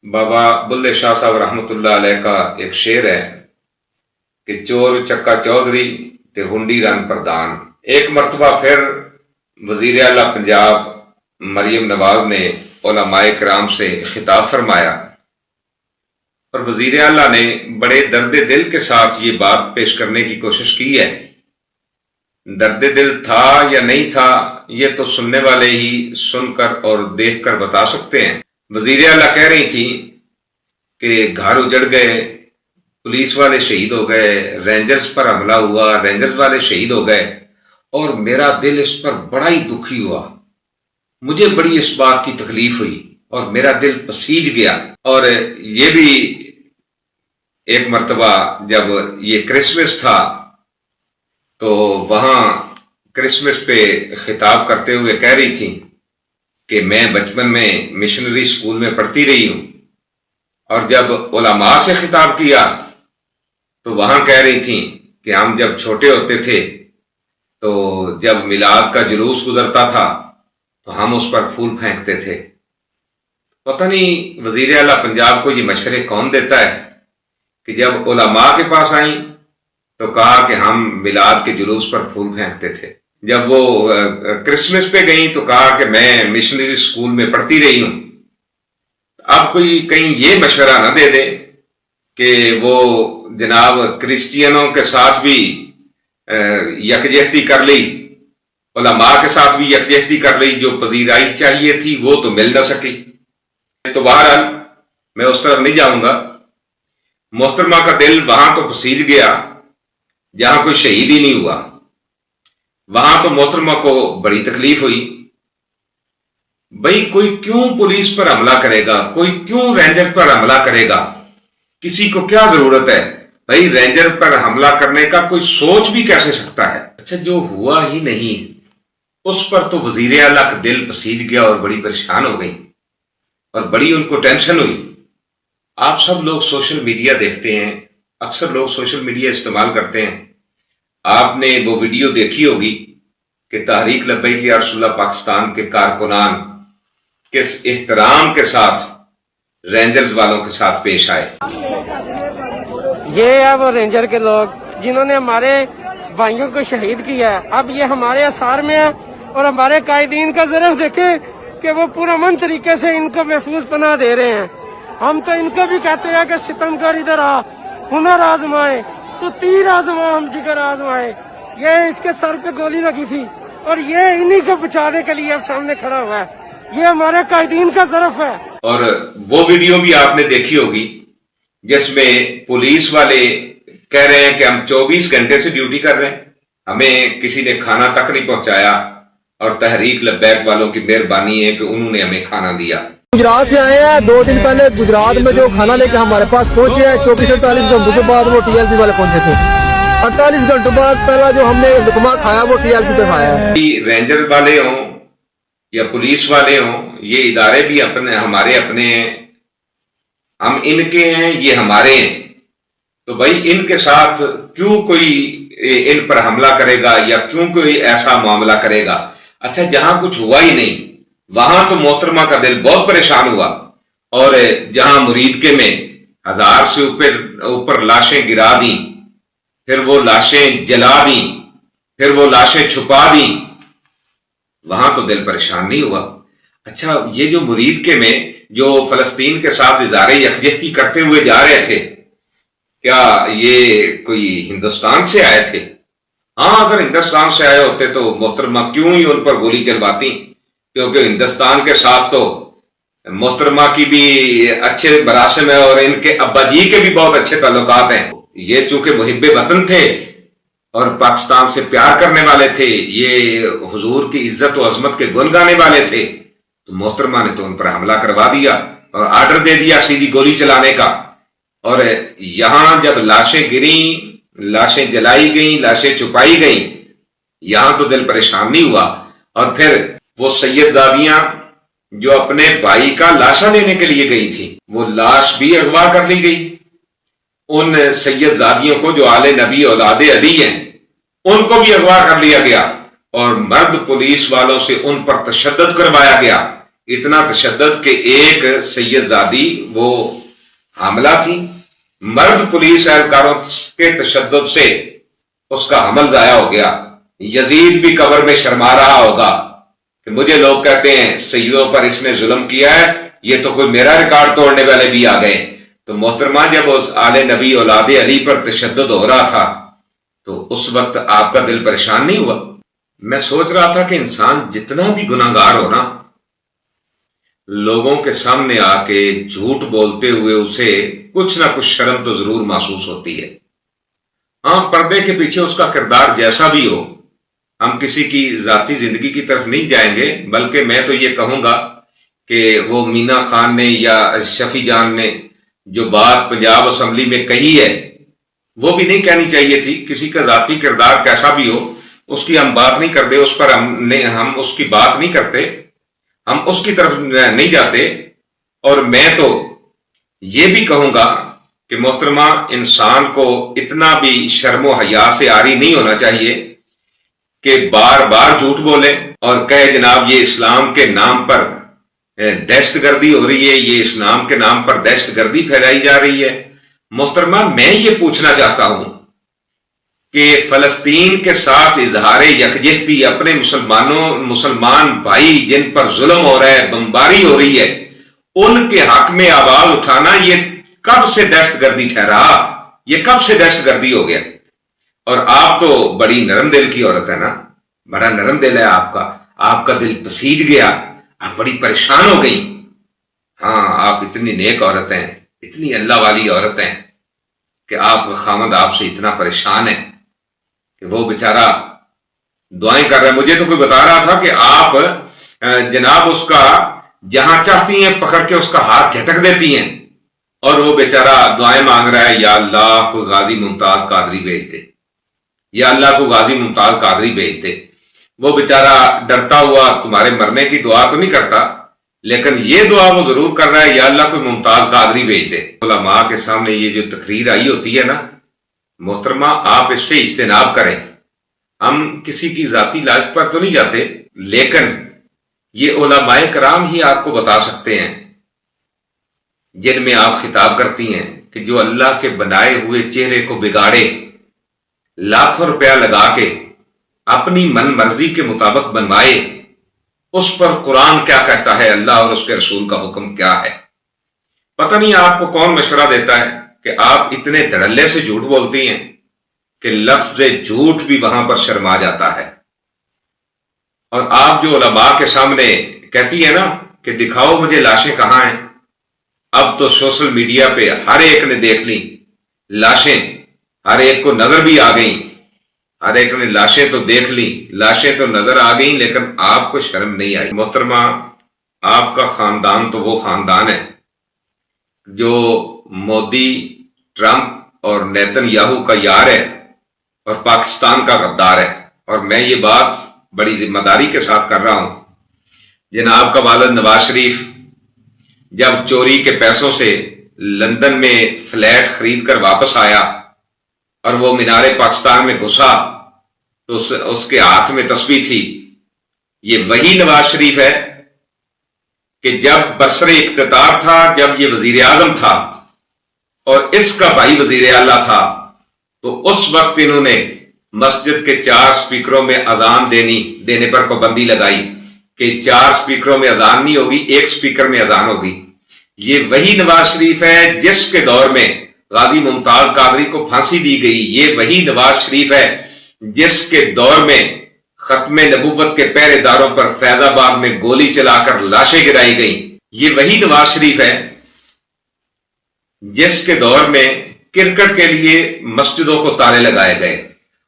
بابا بلے شاہ صاحب رحمت اللہ علیہ کا ایک شعر ہے کہ چور چکا چودھری تے ہنڈی رن پردھان۔ ایک مرتبہ پھر وزیر اعلیٰ پنجاب مریم نواز نے علماء کرام سے خطاب فرمایا اور وزیر اعلیٰ نے بڑے درد دل کے ساتھ یہ بات پیش کرنے کی کوشش کی ہے۔ درد دل تھا یا نہیں تھا یہ تو سننے والے ہی سن کر اور دیکھ کر بتا سکتے ہیں۔ وزیر اعلیٰ کہہ رہی تھی کہ گھر اجڑ گئے، پولیس والے شہید ہو گئے، رینجرز پر حملہ ہوا، رینجرز والے شہید ہو گئے، اور میرا دل اس پر بڑا ہی دکھی ہوا، مجھے بڑی اس بات کی تکلیف ہوئی اور میرا دل پسیج گیا۔ اور یہ بھی ایک مرتبہ جب یہ کرسمس تھا تو وہاں کرسمس پہ خطاب کرتے ہوئے کہہ رہی تھی کہ میں بچپن میں مشنری اسکول میں پڑھتی رہی ہوں، اور جب علماء سے خطاب کیا تو وہاں کہہ رہی تھی کہ ہم جب چھوٹے ہوتے تھے تو جب میلاد کا جلوس گزرتا تھا تو ہم اس پر پھول پھینکتے تھے۔ پتہ نہیں وزیر اعلیٰ پنجاب کو یہ مشورے کون دیتا ہے کہ جب علماء کے پاس آئیں تو کہا کہ ہم میلاد کے جلوس پر پھول پھینکتے تھے، جب وہ کرسمس پہ گئیں تو کہا کہ میں مشنری اسکول میں پڑھتی رہی ہوں۔ اب کوئی کہیں یہ مشورہ نہ دے دے کہ وہ جناب کرسچینوں کے ساتھ بھی یکجہتی کر لی، علماء کے ساتھ بھی یکجہتی کر لی، جو پذیرائی چاہیے تھی وہ تو مل نہ سکی۔ تو بہرحال میں اس طرف نہیں جاؤں گا۔ محترمہ کا دل وہاں تو پسیج گیا جہاں کوئی شہید ہی نہیں ہوا، وہاں تو محترمہ کو بڑی تکلیف ہوئی۔ بھئی کوئی کیوں پولیس پر حملہ کرے گا، کوئی کیوں رینجر پر حملہ کرے گا، کسی کو کیا ضرورت ہے؟ بھئی رینجر پر حملہ کرنے کا کوئی سوچ بھی کیسے سکتا ہے؟ اچھا جو ہوا ہی نہیں اس پر تو وزیر اعلیٰ کا دل پسیج گیا اور بڑی پریشان ہو گئی اور بڑی ان کو ٹینشن ہوئی۔ آپ سب لوگ سوشل میڈیا دیکھتے ہیں، اکثر لوگ سوشل میڈیا استعمال کرتے ہیں۔ آپ نے وہ ویڈیو دیکھی ہوگی کہ تحریک لبیک یا رسول اللہ پاکستان کے کارکنان کس احترام کے ساتھ رینجرز والوں کے ساتھ پیش آئے۔ یہ ہے وہ رینجر کے لوگ جنہوں نے ہمارے بھائیوں کو شہید کیا ہے، اب یہ ہمارے اثار میں ہے، اور ہمارے قائدین کا ظرف دیکھیں کہ وہ پرامن طریقے سے ان کو محفوظ پناہ دے رہے ہیں۔ ہم تو ان کو بھی کہتے ہیں کہ ستمگر ادھر آ، ہنر آزمائے تو تیر آزمائے، ہم جگر آزمائے۔ یہ اس کے سر پہ گولی لگی تھی اور یہ انہی کو بچانے کے لیے اب سامنے کھڑا ہوا ہے۔ یہ ہمارے قائدین کا ظرف ہے۔ اور وہ ویڈیو بھی آپ نے دیکھی ہوگی جس میں پولیس والے کہہ رہے ہیں کہ ہم 24 گھنٹے سے ڈیوٹی کر رہے ہیں، ہمیں کسی نے کھانا تک نہیں پہنچایا، اور تحریک لبیک والوں کی مہربانی ہے کہ انہوں نے ہمیں کھانا دیا۔ گجرات سے آئے ہیں، 2 دن پہلے گجرات میں جو کھانا لے کے ہمارے پاس پہنچے ہیں، 24-48 گھنٹوں کے بعد وہ ٹی ایل پی والے پہنچے تھے۔ 48 گھنٹوں بعد پہلا جو ہم نے لقمہ کھایا وہ ٹی ایل پی پہ کھایا ہے۔ رینجر والے ہوں یا پولیس والے ہوں، یہ ادارے بھی ہمارے اپنے ہیں، ہم ان کے ہیں، یہ ہمارے ہیں، تو بھائی ان کے ساتھ کیوں کوئی ان پر حملہ کرے گا یا کیوں کوئی ایسا معاملہ کرے گا؟ اچھا جہاں کچھ ہوا ہی نہیں وہاں تو محترمہ کا دل بہت پریشان ہوا، اور جہاں مرید کے میں 1000 سے اوپر لاشیں گرا دیں، پھر وہ لاشیں جلا دیں، پھر وہ لاشیں چھپا دیں، وہاں تو دل پریشان نہیں ہوا۔ اچھا یہ جو مرید کے میں جو فلسطین کے ساتھ اظہار یکجہتی کرتے ہوئے جا رہے تھے، کیا یہ کوئی ہندوستان سے آئے تھے؟ ہاں اگر ہندوستان سے آئے ہوتے تو محترمہ کیوں ہی ان پر گولی چلواتی، کیونکہ ہندوستان کے ساتھ تو محترمہ کی بھی اچھے مراسم ہے اور ان کے ابا جی کے بھی بہت اچھے تعلقات ہیں۔ یہ چونکہ محب وطن تھے اور پاکستان سے پیار کرنے والے تھے، یہ حضور کی عزت و عظمت کے گن گانے والے تھے، تو محترمہ نے تو ان پر حملہ کروا دیا اور آرڈر دے دیا سیدھی گولی چلانے کا۔ اور یہاں جب لاشیں گریں، لاشیں جلائی گئیں، لاشیں چھپائی گئیں، یہاں تو دل پریشان نہیں ہوا۔ اور پھر وہ سید زادیاں جو اپنے بھائی کا لاشا لینے کے لیے گئی تھی، وہ لاش بھی اغوا کر لی گئی۔ ان سید زادیوں کو جو آل نبی اولاد علی ہیں ان کو بھی اغوا کر لیا گیا، اور مرد پولیس والوں سے ان پر تشدد کروایا گیا۔ اتنا تشدد کہ ایک سید زادی وہ حاملہ تھی، مرد پولیس اہلکاروں کے تشدد سے اس کا حمل ضائع ہو گیا۔ یزید بھی قبر میں شرما رہا ہوگا کہ مجھے لوگ کہتے ہیں سیدوں پر اس نے ظلم کیا ہے، یہ تو کوئی میرا ریکارڈ توڑنے والے بھی آ گئے۔ تو محترمہ جب اس آل نبی اولاد علی پر تشدد ہو رہا تھا تو اس وقت آپ کا دل پریشان نہیں ہوا؟ میں سوچ رہا تھا کہ انسان جتنا بھی گناہ گار ہو نا، لوگوں کے سامنے آ کے جھوٹ بولتے ہوئے اسے کچھ نہ کچھ شرم تو ضرور محسوس ہوتی ہے۔ ہاں، پردے کے پیچھے اس کا کردار جیسا بھی ہو، ہم کسی کی ذاتی زندگی کی طرف نہیں جائیں گے، بلکہ میں تو یہ کہوں گا کہ وہ مینا خان نے یا شفیع جان نے جو بات پنجاب اسمبلی میں کہی ہے وہ بھی نہیں کہنی چاہیے تھی۔ کسی کا ذاتی کردار کیسا بھی ہو اس کی ہم بات نہیں کرتے، اس پر ہم اس کی بات نہیں کرتے، ہم اس کی طرف نہیں جاتے۔ اور میں تو یہ بھی کہوں گا کہ محترمہ، انسان کو اتنا بھی شرم و حیا سے عاری نہیں ہونا چاہیے کہ بار بار جھوٹ بولے اور کہے جناب یہ اسلام کے نام پر دہشت گردی ہو رہی ہے، یہ اسلام کے نام پر دہشت گردی پھیلائی جا رہی ہے۔ محترمہ، میں یہ پوچھنا چاہتا ہوں کہ فلسطین کے ساتھ اظہار یکجہتی اپنے مسلمان بھائی جن پر ظلم ہو رہا ہے، بمباری ہو رہی ہے، ان کے حق میں آواز اٹھانا یہ کب سے دہشت گردی ٹھہرا؟ یہ کب سے دہشت گردی ہو گیا؟ اور آپ تو بڑی نرم دل کی عورت ہے نا، بڑا نرم دل ہے آپ کا دل پسیج گیا، آپ بڑی پریشان ہو گئی۔ ہاں، آپ اتنی نیک عورت ہیں، اتنی اللہ والی عورت ہیں کہ آپ کا خامد آپ سے اتنا پریشان ہے کہ وہ بیچارہ دعائیں کر رہا ہے۔ مجھے تو کوئی بتا رہا تھا کہ آپ جناب اس کا جہاں چاہتی ہیں پکڑ کے اس کا ہاتھ جھٹک دیتی ہیں، اور وہ بیچارہ دعائیں مانگ رہا ہے، یا اللہ کو غازی ممتاز قادری بھیج دے، یا اللہ کو غازی ممتاز قادری بھیج دے۔ وہ بیچارہ ڈرتا ہوا تمہارے مرنے کی دعا تو نہیں کرتا، لیکن یہ دعا وہ ضرور کر رہا ہے، یا اللہ کوئی ممتاز قادری بھیج دے۔ علماء کے سامنے یہ جو تقریر آئی ہوتی ہے نا محترمہ، آپ اس سے اجتناب کریں۔ ہم کسی کی ذاتی لائف پر تو نہیں جاتے، لیکن یہ علماء کرام ہی آپ کو بتا سکتے ہیں جن میں آپ خطاب کرتی ہیں کہ جو اللہ کے بنائے ہوئے چہرے کو بگاڑے، لاکھوں روپیہ لگا کے اپنی من مرضی کے مطابق بنوائے، اس پر قرآن کیا کہتا ہے، اللہ اور اس کے رسول کا حکم کیا ہے۔ پتہ نہیں آپ کو کون مشورہ دیتا ہے کہ آپ اتنے دھڑلے سے جھوٹ بولتی ہیں کہ لفظ جھوٹ بھی وہاں پر شرما جاتا ہے۔ اور آپ جو علماء کے سامنے کہتی ہیں نا کہ دکھاؤ مجھے لاشیں کہاں ہیں، اب تو سوشل میڈیا پہ ہر ایک نے دیکھ لی لاشیں، ہر ایک کو نظر بھی آ گئیں، ہر ایک نے لاشیں تو دیکھ لی، لاشیں تو نظر آ گئیں، لیکن آپ کو شرم نہیں آئی۔ محترمہ، آپ کا خاندان تو وہ خاندان ہے جو مودی، ٹرمپ اور نیتن یاہو کا یار ہے اور پاکستان کا غدار ہے۔ اور میں یہ بات بڑی ذمہ داری کے ساتھ کر رہا ہوں۔ جناب کا والد نواز شریف جب چوری کے پیسوں سے لندن میں فلیٹ خرید کر واپس آیا اور وہ مینار پاکستان میں گھسا تو اس کے ہاتھ میں تسبیح تھی۔ یہ وہی نواز شریف ہے کہ جب برسر اقتدار تھا، جب یہ وزیر اعظم تھا اور اس کا بھائی وزیر اعلیٰ تھا، تو اس وقت انہوں نے مسجد کے 4 سپیکروں میں اذان دینے پر پابندی لگائی کہ 4 سپیکروں میں اذان نہیں ہوگی، 1 سپیکر میں اذان ہوگی۔ یہ وہی نواز شریف ہے جس کے دور میں غازی ممتاز قادری کو پھانسی دی گئی، یہ وہی نواز شریف ہے جس کے دور میں ختم نبوت کے پہرے داروں پر فیض آباد میں گولی چلا کر لاشیں گرائی گئیں۔ یہ وہی نواز شریف ہے جس کے دور میں کرکٹ کے لیے مسجدوں کو تالے لگائے گئے،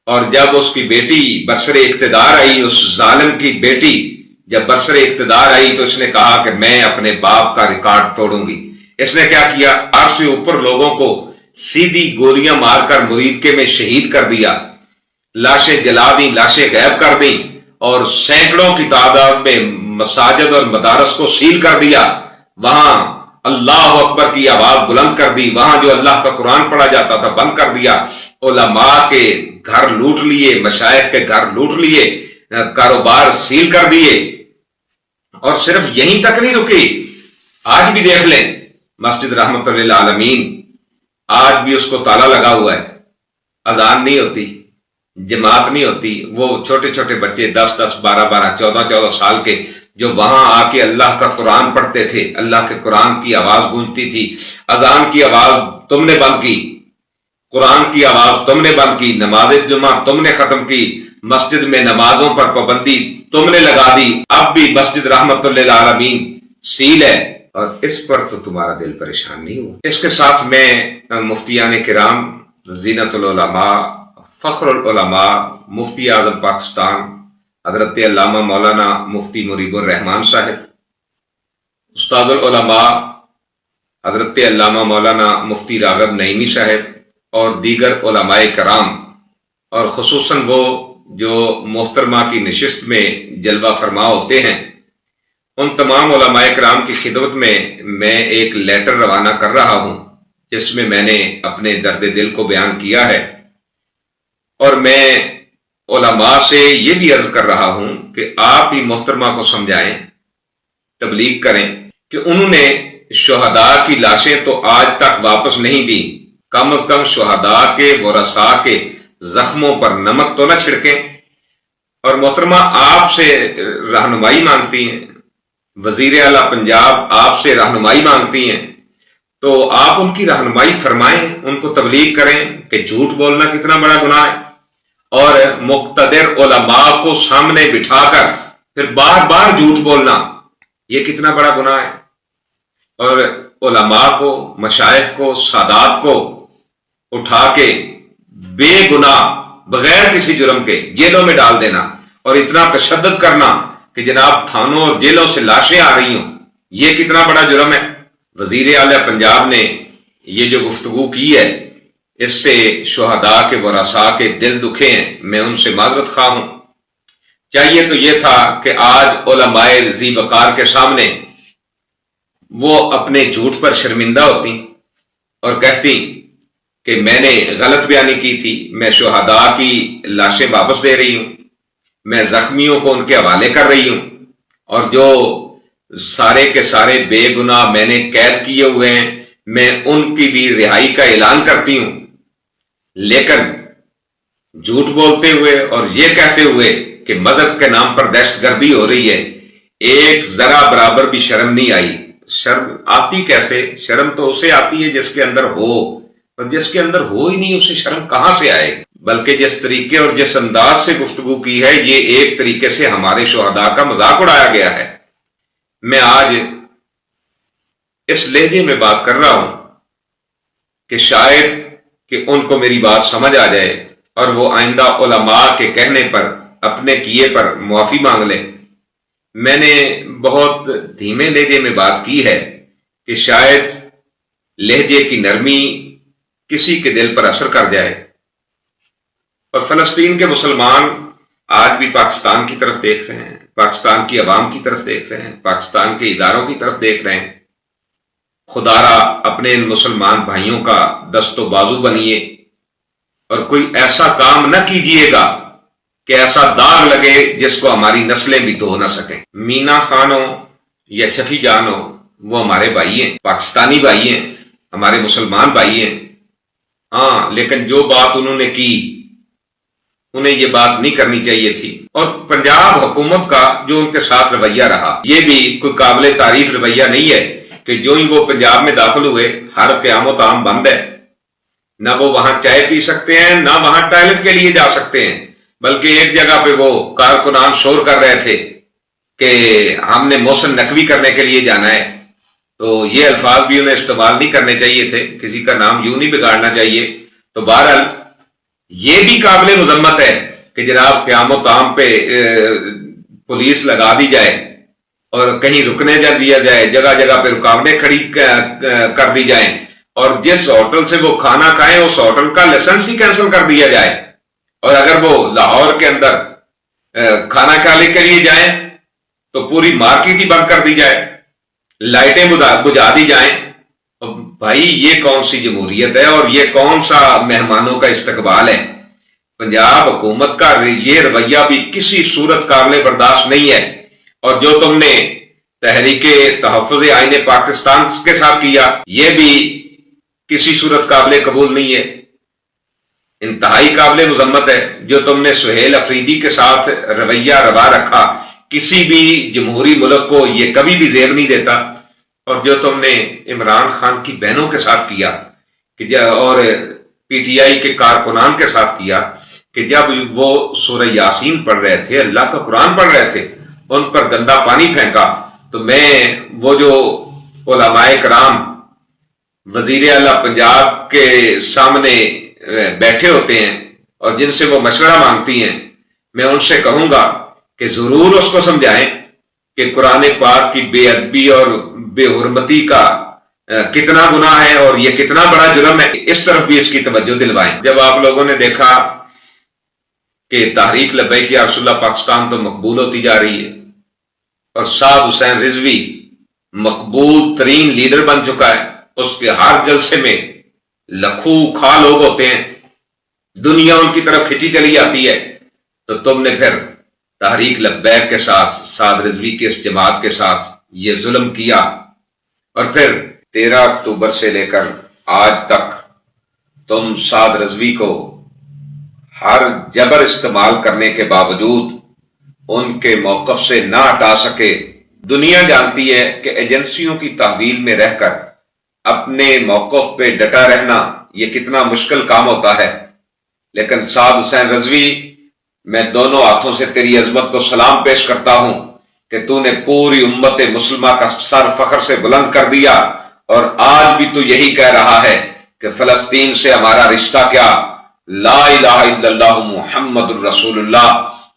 اور جب اس کی بیٹی برسر اقتدار آئی، اس ظالم کی بیٹی جب برسر اقتدار آئی تو اس نے کہا کہ میں اپنے باپ کا ریکارڈ توڑوں گی۔ اس نے کیا کیا؟ 8 سے اوپر لوگوں کو سیدھی گولیاں مار کر مریدکے میں شہید کر دیا، لاشیں جلا دیں، لاشیں غائب کر دیں، اور سینکڑوں کی تعداد میں مساجد اور مدارس کو سیل کر دیا۔ وہاں اللہ اکبر کی آواز بلند کر دی، وہاں جو اللہ کا قرآن پڑھا جاتا تھا بند کر دیا، علماء کے گھر لوٹ لیے، مشائخ کے گھر لوٹ لیے، کاروبار سیل کر دیے، اور صرف یہیں تک نہیں رکی، آج بھی دیکھ لیں مسجد رحمت للعالمین آج بھی اس کو تالا لگا ہوا ہے، اذان نہیں ہوتی، جماعت نہیں ہوتی۔ وہ چھوٹے چھوٹے بچے 10 12 14 سال کے جو وہاں آ کے اللہ کا قرآن پڑھتے تھے، اللہ کے قرآن کی آواز گونجتی تھی، اذان کی آواز تم نے بند کی، قرآن کی آواز تم نے بند کی، نماز جمعہ تم نے ختم کی، مسجد میں نمازوں پر پابندی تم نے لگا دی، اب بھی مسجد رحمت للعالمین سیل ہے، اور اس پر تو تمہارا دل پریشان نہیں ہوا۔ اس کے ساتھ میں مفتیان کرام، زینت العلماء، فخر العلماء، مفتی اعظم پاکستان حضرت علامہ مولانا مفتی مریب الرحمان صاحب، استاد العلماء حضرت علامہ مولانا مفتی راغب نعیمی صاحب اور دیگر علماء کرام، اور خصوصاً وہ جو محترمہ کی نشست میں جلوہ فرما ہوتے ہیں، ان تمام علماء کرام کی خدمت میں ایک لیٹر روانہ کر رہا ہوں جس میں نے اپنے درد دل کو بیان کیا ہے، اور میں علماء سے یہ بھی عرض کر رہا ہوں کہ آپ ہی محترمہ کو سمجھائیں، تبلیغ کریں کہ انہوں نے شہداء کی لاشیں تو آج تک واپس نہیں دی، کم از کم شہداء کے ورثاء کے زخموں پر نمک تو نہ چھڑکیں۔ اور محترمہ آپ سے رہنمائی مانگتی ہیں، وزیر اعلیٰ پنجاب آپ سے رہنمائی مانگتی ہیں، تو آپ ان کی رہنمائی فرمائیں، ان کو تبلیغ کریں کہ جھوٹ بولنا کتنا بڑا گناہ ہے، اور مقتدر علماء کو سامنے بٹھا کر پھر بار بار جھوٹ بولنا یہ کتنا بڑا گناہ ہے، اور علماء کو، مشائخ کو، سادات کو اٹھا کے بے گناہ بغیر کسی جرم کے جیلوں میں ڈال دینا، اور اتنا تشدد کرنا کہ جناب تھانوں اور جیلوں سے لاشیں آ رہی ہوں، یہ کتنا بڑا جرم ہے۔ وزیر اعلیٰ پنجاب نے یہ جو گفتگو کی ہے، اس سے شہداء کے ورثاء کے دل دکھے ہیں، میں ان سے معذرت خواہ ہوں۔ چاہیے تو یہ تھا کہ آج علماء ذی وقار کے سامنے وہ اپنے جھوٹ پر شرمندہ ہوتی اور کہتی کہ میں نے غلط بیانی کی تھی، میں شہداء کی لاشیں واپس دے رہی ہوں، میں زخمیوں کو ان کے حوالے کر رہی ہوں، اور جو سارے کے سارے بے گناہ میں نے قید کیے ہوئے ہیں میں ان کی بھی رہائی کا اعلان کرتی ہوں۔ لیکن جھوٹ بولتے ہوئے اور یہ کہتے ہوئے کہ مذہب کے نام پر دہشت گردی ہو رہی ہے، ایک ذرا برابر بھی شرم نہیں آئی۔ شرم آتی کیسے؟ شرم تو اسے آتی ہے جس کے اندر ہو، اور جس کے اندر ہو ہی نہیں اسے شرم کہاں سے آئے؟ بلکہ جس طریقے اور جس انداز سے گفتگو کی ہے، یہ ایک طریقے سے ہمارے شہداء کا مذاق اڑایا گیا ہے۔ میں آج اس لہجے میں بات کر رہا ہوں کہ شاید کہ ان کو میری بات سمجھ آ جائے اور وہ آئندہ علماء کے کہنے پر، اپنے کیے پر معافی مانگ لیں۔ میں نے بہت دھیمے لہجے میں بات کی ہے کہ شاید لہجے کی نرمی کسی کے دل پر اثر کر جائے، اور فلسطین کے مسلمان آج بھی پاکستان کی طرف دیکھ رہے ہیں، پاکستان کی عوام کی طرف دیکھ رہے ہیں، پاکستان کے اداروں کی طرف دیکھ رہے ہیں۔ خدا را اپنے ان مسلمان بھائیوں کا دست و بازو بنیے، اور کوئی ایسا کام نہ کیجیے گا کہ ایسا داغ لگے جس کو ہماری نسلیں بھی دھو نہ سکیں۔ مینا خان ہو یا شفیع جان ہو، وہ ہمارے بھائی ہیں، پاکستانی بھائی ہیں، ہمارے مسلمان بھائی ہیں، ہاں، لیکن جو بات انہوں نے کی انہیں یہ بات نہیں کرنی چاہیے تھی۔ اور پنجاب حکومت کا جو ان کے ساتھ رویہ رہا، یہ بھی کوئی قابل تعریف رویہ نہیں ہے کہ جو ہی وہ پنجاب میں داخل ہوئے ہر قیام و طعام بند ہے، نہ وہ وہاں چائے پی سکتے ہیں، نہ وہاں ٹوائلٹ کے لیے جا سکتے ہیں، بلکہ ایک جگہ پہ وہ کارکنان شور کر رہے تھے کہ ہم نے محسن نقوی کرنے کے لیے جانا ہے، تو یہ الفاظ بھی انہیں استعمال نہیں کرنے چاہیے تھے، کسی کا نام یوں نہیں بگاڑنا چاہیے۔ تو بہرحال یہ بھی قابل مذمت ہے کہ جناب قیام و طعام پہ پولیس لگا دی جائے اور کہیں رکنے نہ دیا جائے، جگہ جگہ پہ رکاوٹیں کھڑی کر دی جائیں، اور جس ہوٹل سے وہ کھانا کھائیں اس ہوٹل کا لائسنس ہی کینسل کر دیا جائے، اور اگر وہ لاہور کے اندر کھانا کھانے کے لیے جائیں تو پوری مارکیٹ ہی بند کر دی جائے، لائٹیں بجھا دی جائیں۔ بھائی یہ کون سی جمہوریت ہے اور یہ کون سا مہمانوں کا استقبال ہے؟ پنجاب حکومت کا یہ رویہ بھی کسی صورت قابل برداشت نہیں ہے، اور جو تم نے تحریک تحفظ آئین پاکستان کے ساتھ کیا، یہ بھی کسی صورت قابل قبول نہیں ہے، انتہائی قابل مذمت ہے۔ جو تم نے سہیل افریدی کے ساتھ رویہ روا رکھا، کسی بھی جمہوری ملک کو یہ کبھی بھی زیب نہیں دیتا، اور جو تم نے عمران خان کی بہنوں کے ساتھ کیا اور پی ٹی آئی کے کارکنان کے ساتھ کیا کہ جب وہ سورہ یاسین پڑھ رہے تھے، اللہ کا قرآن پڑھ رہے تھے، ان پر گندا پانی پھینکا، تو میں وہ جو علماء کرام وزیر اعلیٰ پنجاب کے سامنے بیٹھے ہوتے ہیں اور جن سے وہ مشورہ مانگتی ہیں، میں ان سے کہوں گا کہ ضرور اس کو سمجھائیں کہ قرآن پاک کی بے ادبی اور بے حرمتی کا کتنا گناہ ہے اور یہ کتنا بڑا جرم ہے، اس طرف بھی اس کی توجہ دلوائیں۔ جب آپ لوگوں نے دیکھا کہ تحریک لبیک یا رسول اللہ پاکستان تو مقبول ہوتی جا رہی ہے اور سعد حسین رضوی مقبول ترین لیڈر بن چکا ہے، اس کے ہر جلسے میں لکھوں کھا لوگ ہوتے ہیں، دنیا ان کی طرف کھینچی چلی جاتی ہے، تو تم نے پھر تحریک لبیک کے ساتھ سعد رضوی کی اس جماعت کے ساتھ یہ ظلم کیا، اور پھر 13 اکتوبر سے لے کر آج تک تم سعد رضوی کو ہر جبر استعمال کرنے کے باوجود ان کے موقف سے نہ ہٹا سکے۔ دنیا جانتی ہے کہ ایجنسیوں کی تحویل میں رہ کر اپنے موقف پہ ڈٹا رہنا یہ کتنا مشکل کام ہوتا ہے، لیکن سعد حسین رضوی، میں دونوں ہاتھوں سے تیری عظمت کو سلام پیش کرتا ہوں کہ تو نے پوری امت مسلمہ کا سر فخر سے بلند کر دیا، اور آج بھی تو یہی کہہ رہا ہے کہ فلسطین سے ہمارا رشتہ کیا، لا الہ الا اللہ محمد الرسول اللہ،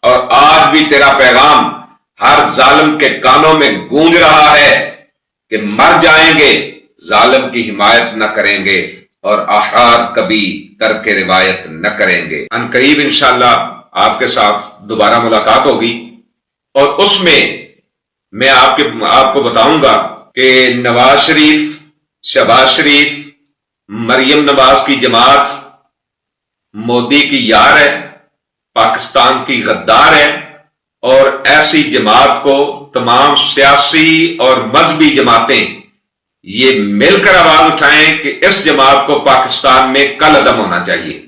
اور آج بھی تیرا پیغام ہر ظالم کے کانوں میں گونج رہا ہے کہ مر جائیں گے، ظالم کی حمایت نہ کریں گے، اور احرار کبھی ترک روایت نہ کریں گے۔ ان قریب انشاءاللہ آپ کے ساتھ دوبارہ ملاقات ہوگی، اور اس میں آپ کو بتاؤں گا کہ نواز شریف، شہباز شریف، مریم نواز کی جماعت مودی کی یار ہے، پاکستان کی غدار ہے، اور ایسی جماعت کو تمام سیاسی اور مذہبی جماعتیں یہ مل کر آواز اٹھائیں کہ اس جماعت کو پاکستان میں کالعدم ہونا چاہیے۔